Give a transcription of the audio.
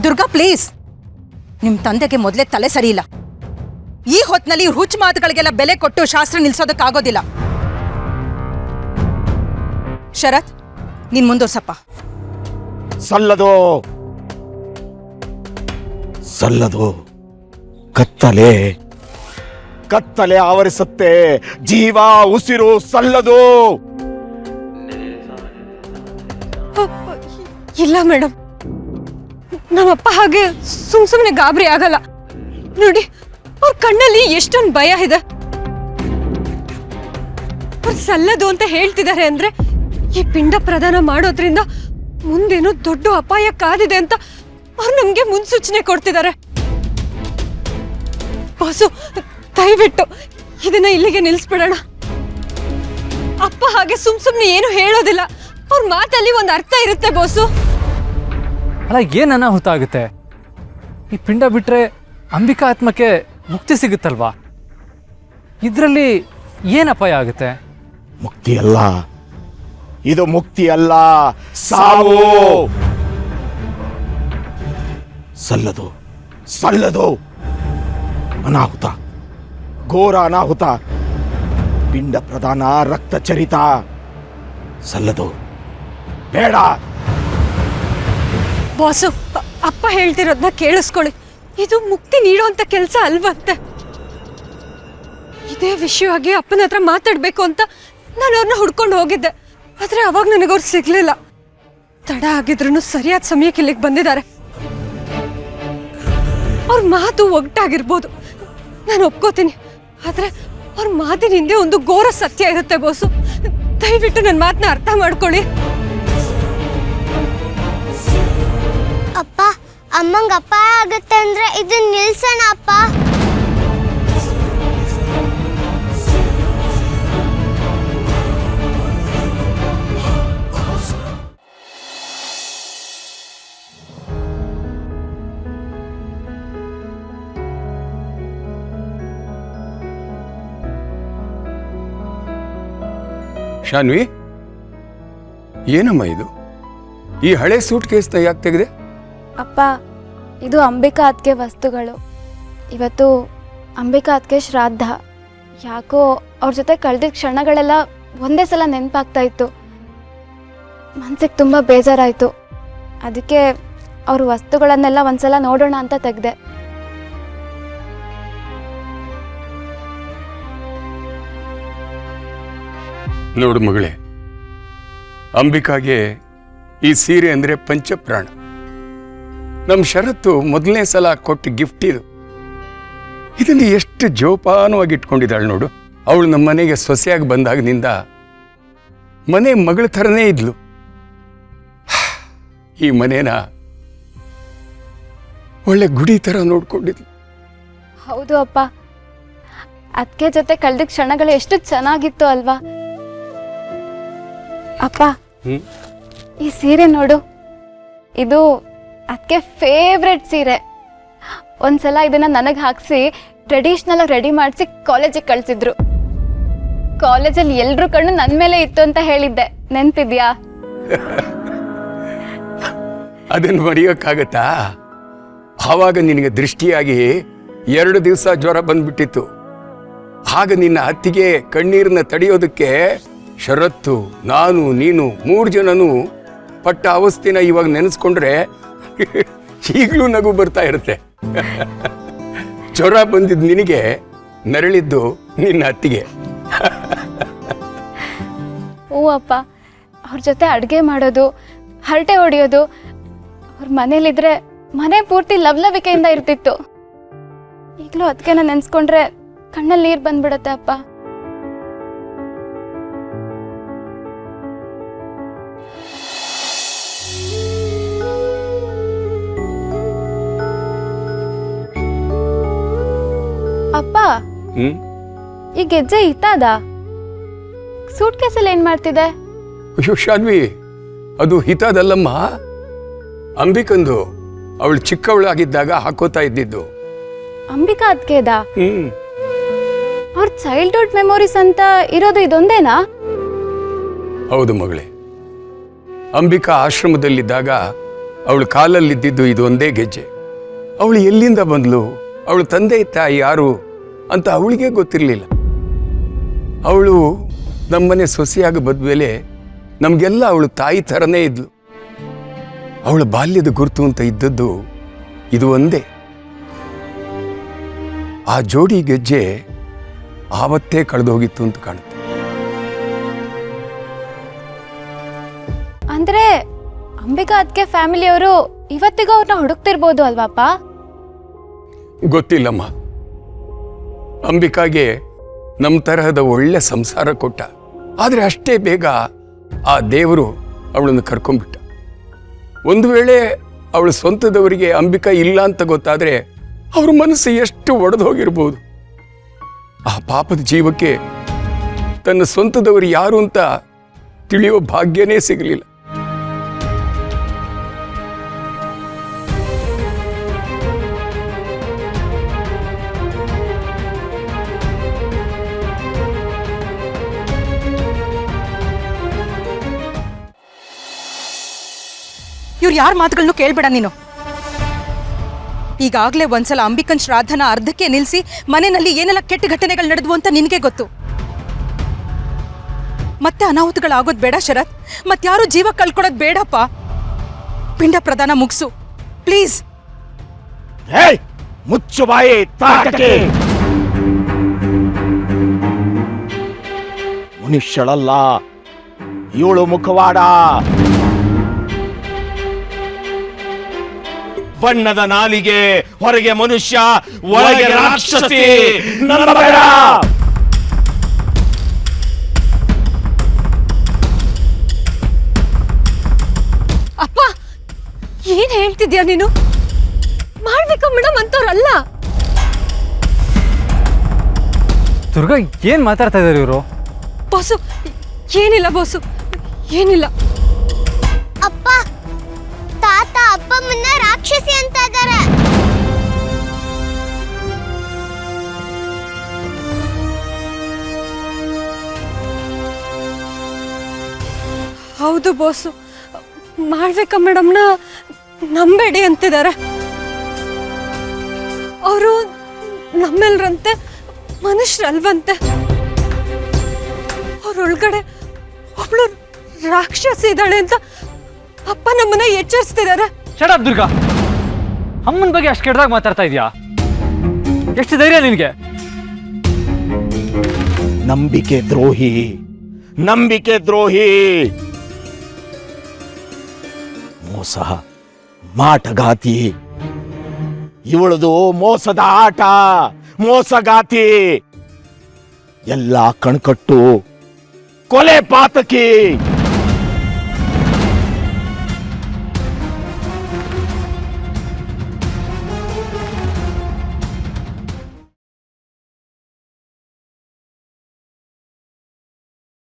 Durga please, ನಿಮ್ ತಂದೆಗೆ ಮೊದಲೇ ತಲೆ ಸರಿ ಇಲ್ಲ. ಈ ಹೊತ್ನಲ್ಲಿ ಹುಚ್ಚು ಮಾತುಗಳಿಗೆಲ್ಲ ಬೆಲೆ ಕೊಟ್ಟು ಶಾಸ್ತ್ರ ನಿಲ್ಸೋದಕ್ಕಾಗೋದಿಲ್ಲ. ಶರತ್, ನೀನ್ ಮುಂದುವರ್ಸಪ್ಪ. ಸಲ್ಲದು ಸಲ್ಲದು, ಕತ್ತಲೆ ಕತ್ತಲೆ ಆವರಿಸುತ್ತೆ, ಜೀವ ಉಸಿರು ಸಲ್ಲದು. ಇಲ್ಲ ಮೇಡಮ್, ನಮ್ಮಪ್ಪ ಹಾಗೆ ಸುಮ್ನೆ ಗಾಬರಿ ಆಗಲ್ಲ. ನೋಡಿ, ಅವ್ರ ಕಣ್ಣಲ್ಲಿ ಎಷ್ಟೊಂದು ಭಯ ಇದೆ. ಅವ್ರು ಸಲ್ಲದು ಅಂತ ಹೇಳ್ತಿದ್ದಾರೆ ಅಂದ್ರೆ ಈ ಪಿಂಡ ಪ್ರದಾನ ಮಾಡೋದ್ರಿಂದ ಮುಂದೇನೋ ದೊಡ್ಡ ಅಪಾಯ ಕಾದಿದೆ ಅಂತ ಅವ್ರು ನಮ್ಗೆ ಮುನ್ಸೂಚನೆ ಕೊಡ್ತಿದ್ದಾರೆ. ಬಾಸು, ದಯವಿಟ್ಟು ಇದನ್ನ ಇಲ್ಲಿಗೆ ನಿಲ್ಸ್ಬಿಡೋಣ. ಅಪ್ಪ ಹಾಗೆ ಸುಮ್ನೆ ಏನು ಹೇಳೋದಿಲ್ಲ. ಅವ್ರ ಮಾತಲ್ಲಿ ಒಂದು ಅರ್ಥ ಇರುತ್ತೆ ಬಾಸು. ಅಲ್ಲ, ಏನು ಅನಾಹುತ ಆಗುತ್ತೆ? ಈ ಪಿಂಡ ಬಿಟ್ರೆ ಅಂಬಿಕಾ ಆತ್ಮಕ್ಕೆ ಮುಕ್ತಿ ಸಿಗುತ್ತಲ್ವಾ? ಇದರಲ್ಲಿ ಏನು ಅಪಾಯ ಆಗುತ್ತೆ? ಮುಕ್ತಿ ಅಲ್ಲ ಇದು, ಮುಕ್ತಿ ಅಲ್ಲ, ಸಾವು. ಸಲ್ಲದು ಸಲ್ಲದು, ಅನಾಹುತ, ಘೋರ ಅನಾಹುತ, ಪಿಂಡ ಪ್ರದಾನ, ರಕ್ತ ಚರಿತ. ಸಲ್ಲದು, ಬೇಡ. ಬಾಸು, ಅಪ್ಪ ಹೇಳ್ತಿರೋದನ್ನ ಕೇಳಿಸ್ಕೊಳ್ಳಿ. ಇದು ಮುಕ್ತಿ ನೀಡುವಂತ ಕೆಲಸ ಅಲ್ವಂತೆ. ಇದೇ ವಿಷಯವಾಗಿ ಅಪ್ಪನ ಹತ್ರ ಮಾತಾಡ್ಬೇಕು ಅಂತ ನಾನು ಅವ್ರನ್ನ ಹುಡ್ಕೊಂಡು ಹೋಗಿದ್ದೆ. ಆದ್ರೆ ಅವಾಗ ನನಗವ್ರು ಸಿಗ್ಲಿಲ್ಲ. ತಡ ಆಗಿದ್ರು ಸರಿಯಾದ ಸಮಯಕ್ಕೆ ಇಲ್ಲಿಗೆ ಬಂದಿದ್ದಾರೆ. ಅವ್ರ ಮಾತು ಒಗ್ಟಾಗಿರ್ಬೋದು, ನಾನು ಒಪ್ಕೋತೀನಿ. ಆದ್ರೆ ಅವ್ರ ಮಾತಿನ ಹಿಂದೆ ಒಂದು ಘೋರ ಸತ್ಯ ಇರುತ್ತೆ ಬಾಸು. ದಯವಿಟ್ಟು ನನ್ನ ಮಾತನ್ನ ಅರ್ಥ ಮಾಡ್ಕೊಳ್ಳಿ. ಅಪ್ಪ, ಅಮ್ಮಂಗ ಅಪಾಯ ಆಗುತ್ತೆ ಅಂದ್ರೆ ಇದನ್ನ ನಿಲ್ಸೋಣ ಅಪ್ಪ. ಶಾನ್ವಿ, ಏನಮ್ಮ ಇದು? ಈ ಹಳೆ ಸೂಟ್ ಕೇಸ್ನ ಯಾಕೆ ತೆಗೆದೆ? ಅಪ್ಪ, ಇದು ಅಂಬಿಕಾ ಅತ್ಗೆ ವಸ್ತುಗಳು. ಇವತ್ತು ಅಂಬಿಕಾ ಅತ್ಗೆ ಶ್ರಾದ್ದ. ಯಾಕೋ ಅವ್ರ ಜೊತೆ ಕಳೆದಿದ್ದ ಕ್ಷಣಗಳೆಲ್ಲ ಒಂದೇ ಸಲ ನೆನಪಾಗ್ತಾ ಇತ್ತು. ಮನ್ಸಿಗೆ ತುಂಬ ಬೇಜಾರಾಯಿತು. ಅದಕ್ಕೆ ಅವ್ರ ವಸ್ತುಗಳನ್ನೆಲ್ಲ ಒಂದ್ಸಲ ನೋಡೋಣ ಅಂತ ತೆಗೆದೆ. ನೋಡು ಮಗಳೇ, ಅಂಬಿಕಾಗೆ ಈ ಸೀರೆ ಅಂದರೆ ಪಂಚಪ್ರಾಣ. ನಮ್ಮ ಶರತ್ತು ಮೊದಲನೇ ಸಲ ಕೊಟ್ಟು ಗಿಫ್ಟ್ ಇದು. ಇದನ್ನು ಎಷ್ಟು ಜೋಪಾನವಾಗಿ ಇಟ್ಕೊಂಡಿದ್ದಾಳೆ ನೋಡು. ಅವಳು ನಮ್ಮ ಮನೆಗೆ ಸೊಸೆಯಾಗಿ ಬಂದಾಗಿನಿಂದ ಮನೆ ಮಗಳ ಥರನೇ ಇದ್ಲು. ಈ ಮನೇನ ಒಳ್ಳೆ ಗುಡಿ ಥರ ನೋಡ್ಕೊಂಡಿದ್ಲು. ಹೌದು ಅಪ್ಪ, ಅದಕ್ಕೆ ಜೊತೆ ಕಳೆದ ಕ್ಷಣಗಳು ಎಷ್ಟು ಚೆನ್ನಾಗಿತ್ತು ಅಲ್ವಾ? ಅಪ್ಪ, ಈ ಸೀರೆ ನೋಡು. ಇದು ಅದಕ್ಕೆ ಫೇವ್ರೆಟ್ ಸೀರೆ. ಒಂದ್ಸಲ ಇದನ್ನ ನನಗೆ ಹಾಕ್ಸಿ ಟ್ರೆಡಿಷ್ನಲ್ ಆಗಿ ರೆಡಿ ಮಾಡಿಸಿ ಕಾಲೇಜಿಗೆ ಕಳ್ಸಿದ್ರು. ಕಾಲೇಜಲ್ಲಿ ಎಲ್ರೂ ಕಣ್ಣು ನನ್ನ ಮೇಲೆ ಇತ್ತು ಅಂತ ಹೇಳಿದ್ದೆ, ನೆನ್ಪಿದ್ಯಾ? ಅದನ್ನು ಮರೆಯೋಕ್ಕಾಗತ್ತಾ? ಆವಾಗ ನಿನಗೆ ದೃಷ್ಟಿಯಾಗಿ 2 ದಿವಸ ಜ್ವರ ಬಂದ್ಬಿಟ್ಟಿತ್ತು. ಆಗ ನಿನ್ನ ಅತ್ತಿಗೆ ಕಣ್ಣೀರನ್ನ ತಡೆಯೋದಕ್ಕೆ ಶರತ್ತು, ನಾನು, ನೀನು 3 ಜನನು ಪಟ್ಟ ಅವಸ್ಥೆನ ಇವಾಗ ನೆನೆಸ್ಕೊಂಡ್ರೆ ಈಗಲೂ ನಗು ಬರ್ತಾ ಇರುತ್ತೆ. ಜ್ವರ ಬಂದಿದ್ದು ನಿನಗೆ, ನರಳಿದ್ದು ನಿನ್ನ ಅತ್ತಿಗೆ. ಹ್ಞೂ ಅಪ್ಪ, ಅವ್ರ ಜೊತೆ ಅಡುಗೆ ಮಾಡೋದು, ಹರಟೆ ಹೊಡೆಯೋದು, ಅವ್ರ ಮನೇಲಿದ್ರೆ ಮನೆ ಪೂರ್ತಿ ಲವಲವಿಕೆಯಿಂದ ಇರ್ತಿತ್ತು. ಈಗಲೂ ಅದಕ್ಕೆ ನಾನು ನೆನೆಸ್ಕೊಂಡ್ರೆ ಕಣ್ಣಲ್ಲಿ ನೀರು ಬಂದ್ಬಿಡುತ್ತೆ ಅಪ್ಪ. ಅಪ್ಪ, ಈ ಗೆಜ್ಜೆ ಇತ್ತಾದ? ಸೂಟ್ ಕೇಸಲ್ಲಿ ಏನ್ ಮಾಡ್ತಿದೆ? ಅಯ್ಯೋ ಶಾನ್ವಿ, ಅದು ಹಿತದಲ್ಲಮ್ಮ, ಅಂಬಿಕಂದು. ಅವಳು ಚಿಕ್ಕವಳಾಗಿದ್ದಾಗ ಹಾಕೋತಾ ಇದ್ದಿದ್ದು. ಅಂಬಿಕಾ ಅದ್ಕೇದ? ಅವ್ರ ಚೈಲ್ಡ್ಹುಡ್ ಮೆಮೊರೀಸ್ ಅಂತ ಇರೋದು ಇದೊಂದೇನಾ? ಹೌದು ಮಗಳೇ. ಅಂಬಿಕಾ ಆಶ್ರಮದಲ್ಲಿದ್ದಾಗ ಅವಳು ಕಾಲಲ್ಲಿದ್ದಿದ್ದು ಇದು ಒಂದೇ ಗೆಜ್ಜೆ. ಅವಳು ಎಲ್ಲಿಂದ ಬಂದ್ಲು, ಅವಳು ತಂದೆ ತಾಯಿ ಯಾರು ಅಂತ ಅವಳಿಗೆ ಗೊತ್ತಿರಲಿಲ್ಲ. ಅವಳು ನಮ್ಮನೆ ಸೊಸೆಯಾಗಿ ಬದ್ಮೇಲೆ ನಮಗೆಲ್ಲ ಅವಳು ತಾಯಿ ಥರನೇ ಇದ್ಲು. ಅವಳ ಬಾಲ್ಯದ ಗುರುತು ಅಂತ ಇದ್ದದ್ದು ಇದು ಒಂದೇ. ಆ ಜೋಡಿ ಗೆಜ್ಜೆ ಆವತ್ತೇ ಕಳೆದೋಗಿತ್ತು ಅಂತ ಕಾಣುತ್ತೆ. ಅಂದ್ರೆ ಅಂಬಿಕಾ ಅದಕ್ಕೆ ಫ್ಯಾಮಿಲಿಯವರು ಇವತ್ತಿಗೂ ಅವ್ರನ್ನ ಹುಡುಕ್ತಿರ್ಬೋದು ಅಲ್ವಾಪ್ಪ? ಗೊತ್ತಿಲ್ಲಮ್ಮ. ಅಂಬಿಕಾಗೆ ನಮ್ಮ ತರಹದ ಒಳ್ಳೆ ಸಂಸಾರ ಕೊಟ್ಟ. ಆದರೆ ಅಷ್ಟೇ ಬೇಗ ಆ ದೇವರು ಅವಳನ್ನು ಕರ್ಕೊಂಡ್ಬಿಟ್ಟ. ಒಂದು ವೇಳೆ ಅವಳ ಸ್ವಂತದವರಿಗೆ ಅಂಬಿಕಾ ಇಲ್ಲ ಅಂತ ಗೊತ್ತಾದರೆ ಅವ್ರ ಮನಸ್ಸು ಎಷ್ಟು ಒಡೆದು ಹೋಗಿರ್ಬೋದು. ಆ ಪಾಪದ ಜೀವಕ್ಕೆ ತನ್ನ ಸ್ವಂತದವರು ಯಾರು ಅಂತ ತಿಳಿಯೋ ಭಾಗ್ಯನೇ ಸಿಗಲಿಲ್ಲ. ಇವ್ರು ಯಾರ ಮಾತುಗಳನ್ನು ಕೇಳ್ಬೇಡ ನೀನು. ಈಗಾಗಲೇ ಒಂದ್ಸಲ ಅಂಬಿಕನ್ ಶ್ರಾದ್ದನ ಅರ್ಧಕ್ಕೆ ನಿಲ್ಲಿಸಿ ಮನೆಯಲ್ಲಿ ಏನೆಲ್ಲ ಕೆಟ್ಟ ಘಟನೆಗಳು ನಡೆದ್ವು ಅಂತ ನಿನಗೆ ಗೊತ್ತು. ಮತ್ತೆ ಅನಾಹುತಗಳಾಗೋದು ಬೇಡ ಶರತ್. ಮತ್ತಾರು ಜೀವ ಕಳ್ಕೊಳೋದು ಬೇಡಪ್ಪ. ಪಿಂಡ ಪ್ರದಾನ ಮುಗಿಸು ಪ್ಲೀಸ್. ಮುಚ್ಚು ಬಾಯಿ ತಾಟಕೆ. ಮನುಷ್ಯಳಲ್ಲ ಇವಳು, ಮುಖವಾಡ. ಬಣ್ಣದ ನಾಲಿಗೆ, ಹೊರಗೆ ಮನುಷ್ಯ, ಒಳಗೆ ರಾಕ್ಷಸಿ. ನಂಬಬೇಡ. ಅಪ್ಪ ಏನ್ ಹೇಳ್ತಿದ್ಯಾ ನೀನು? ಮಾಡ್ಬೇಕಾ ಮೇಡಮ್ ಅಂತವ್ರಲ್ಲ. ದುರ್ಗಾ ಏನ್ ಮಾತಾಡ್ತಾ ಇದಾರೆ ಇವರು? ಬೋಸು ಏನಿಲ್ಲ, ಬೋಸು ಏನಿಲ್ಲ. ಅಪ್ಪ, ತಾತ ಅಪ್ಪಮ್ಮನ್ನ ರಾಕ್ಷಸಿ ಅಂತ ಇದ್ದಾರೆ. ಹೌದು ಬೋಸು, ಮಾಡ್ಬೇಕಾ ಮೇಡಮ್ನ ನಂಬೇಡಿ ಅಂತಿದ್ದಾರೆ. ಅವರು ನಮ್ಮೆಲ್ರಂತೆ ಮನುಷ್ಯರಲ್ವಂತೆ. ಅವ್ರೊಳಗಡೆ ಒಬ್ಳು ರಾಕ್ಷಸಿ ಇದ್ದಾಳೆ ಅಂತ ಅಪ್ಪ ನಮ್ಮನ್ನ ಎಚ್ಚರಿಸ್ತಿದ್ದಾರೆ. ಶಟ್ ದುರ್ಗಾ, ಅಮ್ಮನ ಬಗ್ಗೆ ಅಷ್ಟು ಕೆಟ್ಟದಾಗ ಮಾತಾಡ್ತಾ ಇದೀಯಾ? ಎಷ್ಟು ಧೈರ್ಯ ನಿನಗೆ? ನಂಬಿಕೆ ದ್ರೋಹಿ, ನಂಬಿಕೆ ದ್ರೋಹಿ. ಮೋಸ, ಮಾಟಗಾತಿ. ಇವಳದು ಮೋಸದ ಆಟ, ಮೋಸಗಾತಿ. ಎಲ್ಲ ಕಣ್ಕಟ್ಟು, ಕೊಲೆ ಪಾತಕಿ.